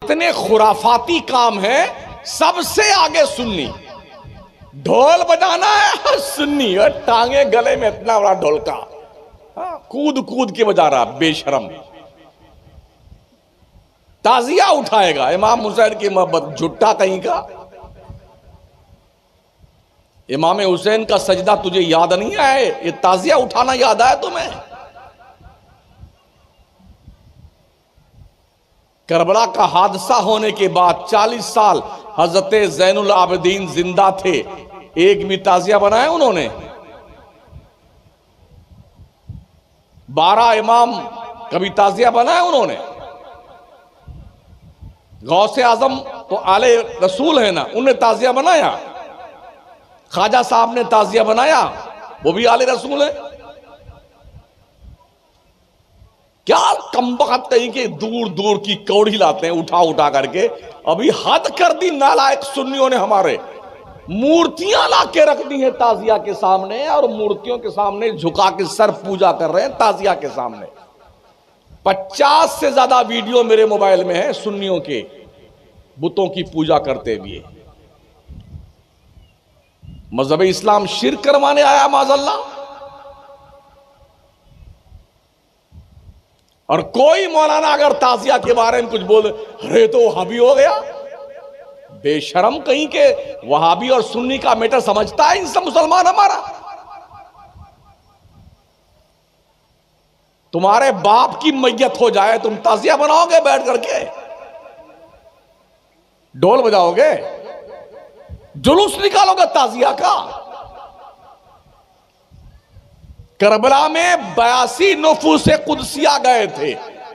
इतने खुराफाती काम है, सबसे आगे सुन्नी। ढोल बजाना है सुन्नी, और टांगे गले में इतना बड़ा ढोलका, कूद कूद के बजा रहा बेशरम। ताजिया उठाएगा इमाम हुसैन की मोहब्बत, झुट्टा कहीं का। इमाम हुसैन का सजदा तुझे याद नहीं आए? ये ताजिया उठाना याद आया तुम्हें? करबला का हादसा होने के बाद 40 साल हजरत जैनुल आबिदीन जिंदा थे, एक भी ताजिया बनाया उन्होंने? 12 इमाम कभी ताजिया बनाया उन्होंने? गौसे आजम तो आले रसूल है ना, उन्हें ताजिया बनाया? ख्वाजा साहब ने ताजिया बनाया, वो भी आले रसूल है? क्या कमबख्त कहीं के दूर दूर की कौड़ी लाते हैं उठा उठा करके। अभी हद कर दी नालायक सुन्नियों ने, हमारे मूर्तियां ला के रख दी हैं ताजिया के सामने, और मूर्तियों के सामने झुका के सर पूजा कर रहे हैं ताजिया के सामने। 50 से ज्यादा वीडियो मेरे मोबाइल में है सुन्नियों के बुतों की पूजा करते हुए। मजहब इस्लाम शिर्क करवाने आया माज़अल्लाह। और कोई मौलाना अगर ताजिया के बारे में कुछ बोले, अरे तो वहाबी हो गया। बेशरम कहीं के, वहाबी और सुन्नी का मैटर समझता है इंसान मुसलमान हमारा? तुम्हारे बाप की मैयत हो जाए, तुम ताजिया बनाओगे बैठ करके? ढोल बजाओगे? जुलूस निकालोगे ताजिया का? करबला में 82 नुफूसे कुदसिया गए थे,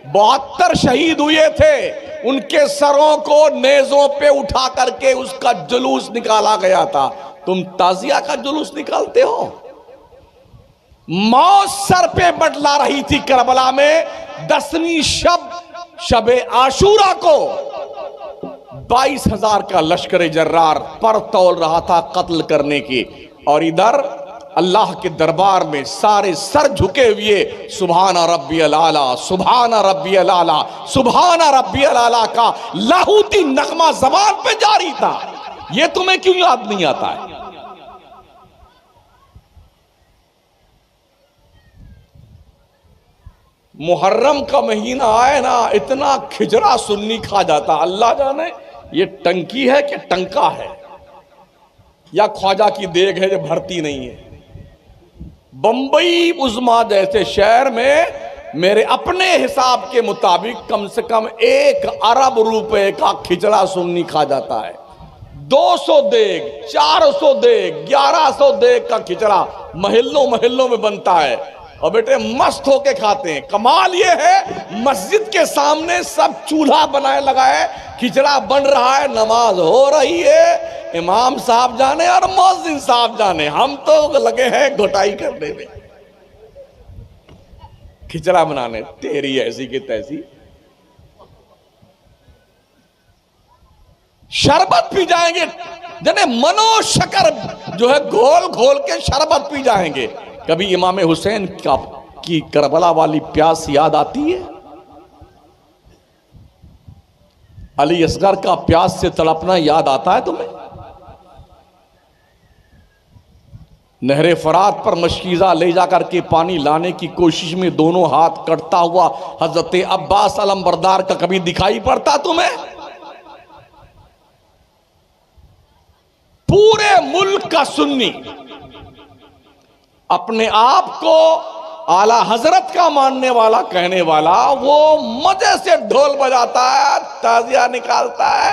72 शहीद हुए थे, उनके सरों को नेज़ों पे उठा करके उसका जुलूस निकाला गया था। तुम ताजिया का जुलूस निकालते हो? मौत सर पे बटला रही थी करबला में। 10वीं शब आशूरा को 22,000 का लश्कर जर्रार पर तौल रहा था कत्ल करने की, और इधर अल्लाह के दरबार में सारे सर झुके हुए सुभान रब्बियल आला, सुभान रब्बियल आला, सुभान रब्बियल आला का लाहूती नगमा ज़बान पे जारी था। यह तुम्हें क्यों याद नहीं आता है? मुहर्रम का महीना आए ना, इतना खिजरा सुन्नी खा जाता, अल्लाह जाने ये टंकी है कि टंका है, या ख्वाजा की देग है जो भरती नहीं है। बंबई उज़्मा जैसे शहर में मेरे अपने हिसाब के मुताबिक कम से कम 1 अरब रुपए का खिचड़ा सुन्नी खा जाता है। 200 देग, 400 देग, 1100 देग का खिचड़ा महल्लों महल्लों में बनता है, और बेटे मस्त होके खाते हैं। कमाल ये है, मस्जिद के सामने सब चूल्हा बनाए लगाए, खिचड़ा बन रहा है, नमाज हो रही है, इमाम साहब जाने और मौज़िन साहब जाने, हम तो लगे हैं घोटाई करने में, खिचड़ा बनाने। तेरी ऐसी की तैसी। शरबत पी जाएंगे, जने मनो शकर जो है घोल घोल के शरबत पी जाएंगे। कभी इमाम हुसैन की करबला वाली प्यास याद आती है? अली असगर का प्यास से तड़पना याद आता है तुम्हें? नहरे फरात पर मशकीज़ा ले जाकर के पानी लाने की कोशिश में दोनों हाथ कटता हुआ हजरत अब्बास अलमबरदार का कभी दिखाई पड़ता तुम्हें? पूरे मुल्क का सुन्नी अपने आप को आला हजरत का मानने वाला कहने वाला, वो मजे से ढोल बजाता है, ताजिया निकालता है,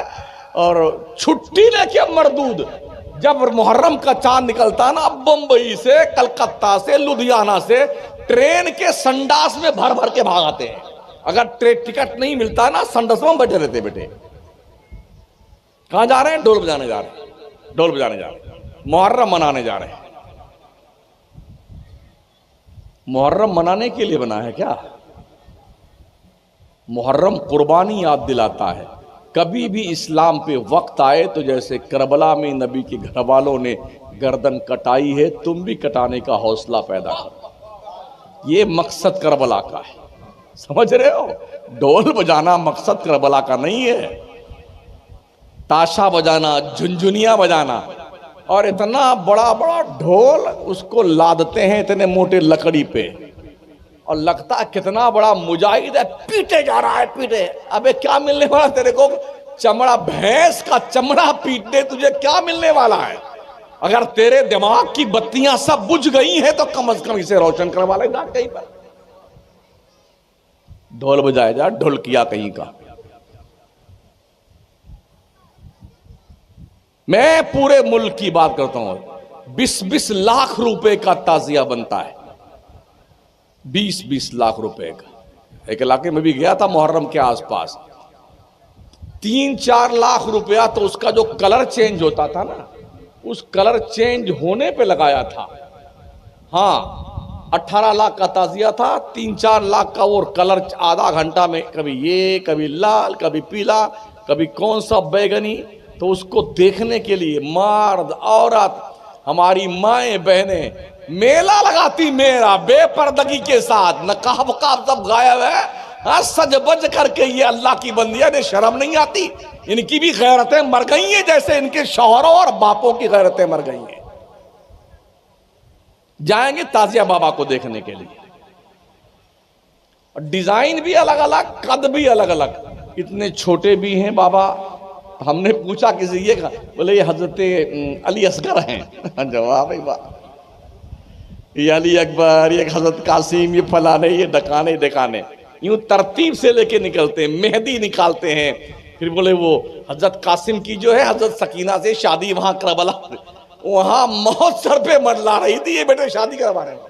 और छुट्टी लेके मरदूद जब मुहर्रम का चांद निकलता ना, बंबई से, कलकत्ता से, लुधियाना से ट्रेन के संडास में भर भर के भागाते हैं। अगर ट्रेन टिकट नहीं मिलता ना, संडास में बैठे रहते। बेटे कहां जा रहे हैं? ढोल बजाने जा रहे हैं, ढोल बजाने जा रहे हैं, मुहर्रम मनाने जा रहे हैं। मुहर्रम मनाने के लिए बना है क्या? मुहर्रम कुर्बानी याद दिलाता है। कभी भी इस्लाम पे वक्त आए तो जैसे करबला में नबी के घर वालों ने गर्दन कटाई है, तुम भी कटाने का हौसला पैदा करो। ये मकसद करबला का है, समझ रहे हो? ढोल बजाना मकसद करबला का नहीं है। ताशा बजाना, झुनझुनिया बजाना, और इतना बड़ा बड़ा ढोल उसको लादते हैं इतने मोटे लकड़ी पे, और लगता कितना बड़ा मुजाहिद है, पीटे जा रहा है, पीटे। अबे क्या मिलने वाला तेरे को? चमड़ा, भैंस का चमड़ा पीटने तुझे क्या मिलने वाला है? अगर तेरे दिमाग की बत्तियां सब बुझ गई हैं तो कम से कम इसे रोशन करवा ले जा कहीं पर। ढोल बजाया जा, ढोलकिया कहीं का। मैं पूरे मुल्क की बात करता हूं, 20-20 लाख रुपए का ताजिया बनता है, 20-20 लाख रुपए का। एक इलाके में भी गया था मुहर्रम के आसपास, 3-4 लाख रुपया तो उसका जो कलर चेंज होता था ना, उस कलर चेंज होने पे लगाया था। हाँ, 18 लाख का ताजिया था, 3-4 लाख का वो कलर आधा घंटा में, कभी ये, कभी लाल, कभी पीला, कभी कौन सा बैगनी। तो उसको देखने के लिए मर्द औरत, हमारी माएं बहनें मेला लगाती मेरा बेपर्दगी के साथ, नकाब वकाब सब गायब है, हाँ, सज बज करके। ये अल्लाह की बंदियां ने शर्म नहीं आती? इनकी भी गैरतें मर गई हैं जैसे इनके शौहरों और बापों की गैरतें मर गई हैं। जाएंगे ताजिया बाबा को देखने के लिए, और डिजाइन भी अलग अलग, कद भी अलग अलग, इतने छोटे भी हैं बाबा। हमने पूछा किसी, ये बोले ये हजरत अली असगर हैं। जवाब है, ये अली अकबर, ये हजरत कासिम, ये फलाने, ये डकाने डकाने, यूं तरतीब से लेके निकलते हैं, मेहंदी निकालते हैं। फिर बोले वो हजरत कासिम की जो है हजरत सकीना से शादी वहां करबला, वहां मौत सर पे मंडला रही थी, ये बेटे शादी करवा रहे हैं,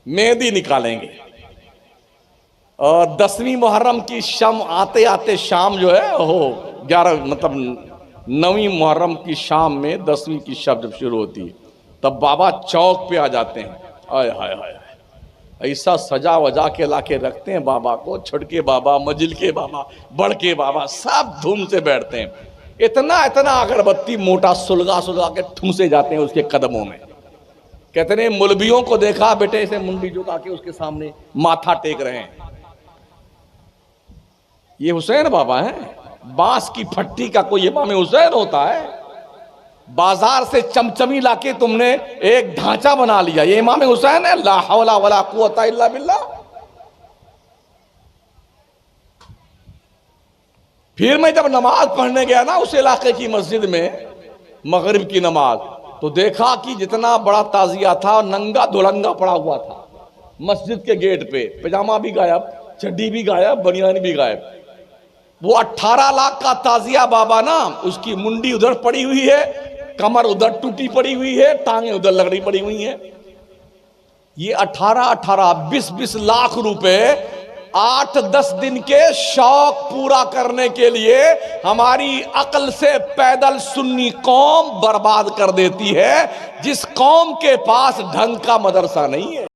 मेहंदी निकालेंगे। और 10वीं मुहर्रम की शाम आते आते शाम जो है हो 11, मतलब 9वीं मुहर्रम की शाम में 10वीं की शब जब शुरू होती है, तब बाबा चौक पे आ जाते हैं। आय हाय हाय, ऐसा सजा वजा के लाके रखते हैं बाबा को, छुटके बाबा, मजिल के बाबा, बड़ के बाबा, सब धूम से बैठते हैं। इतना इतना अगरबत्ती मोटा सुलगा सुलगा के ठूसे जाते हैं उसके कदमों में। कहते हैं मुलबियों को देखा बेटे, इसे मुंडी झुका के उसके सामने माथा टेक रहे हैं। ये हुसैन बाबा हैं, बांस की फट्टी का कोई इमाम हुसैन होता है? बाजार से चमचमी लाके तुमने एक ढांचा बना लिया, ये इमाम हुसैन है? ला हौला वला कुव्वता इल्ला बिल्लाह। फिर मैं जब नमाज पढ़ने गया ना उस इलाके की मस्जिद में, मगरिब की नमाज, तो देखा कि जितना बड़ा ताजिया था नंगा धुलंगा पड़ा हुआ था मस्जिद के गेट पे, पजामा भी गायब, चड्डी भी गायब, बनियान भी गायब। वो 18 लाख का ताजिया बाबा ना, उसकी मुंडी उधर पड़ी हुई है, कमर उधर टूटी पड़ी हुई है, टांगे उधर लगड़ी पड़ी हुई हैं। ये 18-20 लाख रुपए 8-10 दिन के शौक पूरा करने के लिए हमारी अक्ल से पैदल सुन्नी कौम बर्बाद कर देती है, जिस कौम के पास ढंग का मदरसा नहीं है।